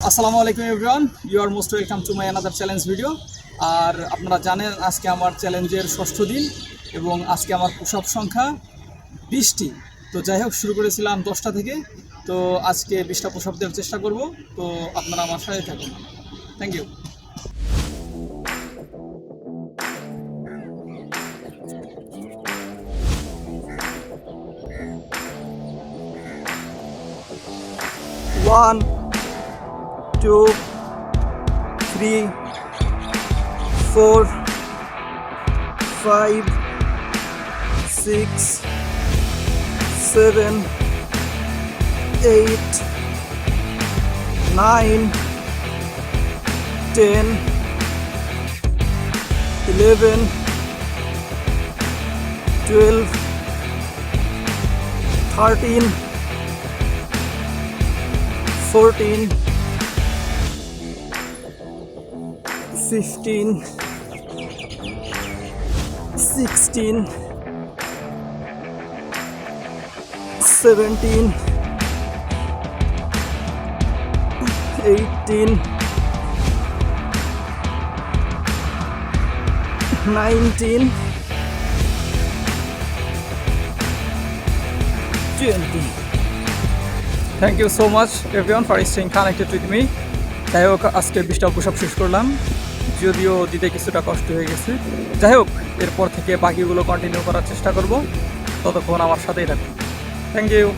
আসসালামু আলাইকুম everyone, you are most welcome to my another challenge video. আর আপনারা জানেন আজকে আমার চ্যালেঞ্জের ষষ্ঠ দিন এবং আজকে আমার পুশ-আপ সংখ্যা 20টি। তো যাই হোক, শুরু করেছিলাম 10টা থেকে, তো আজকে 20টা পুশ-আপ দেওয়ার চেষ্টা করব। তো আপনারা আমার সাথে থাকুন। Thank you. One, 2, 3, 4, 5, 6, 7, 8, 9, 10, 11, 12, 13, 14, 15, 16, 17, 18, 19, 20. Thank you so much everyone for staying connected with me. যাই হোক, আজকে 20টা পুশ-আপ শেষ করলাম, যদিও দিতে কিছুটা কষ্ট হয়ে গেছে। যাই হোক, এরপর থেকে বাকিগুলো কন্টিনিউ করার চেষ্টা করব। ততক্ষণ আমার সাথেই থাকুন। Thank you.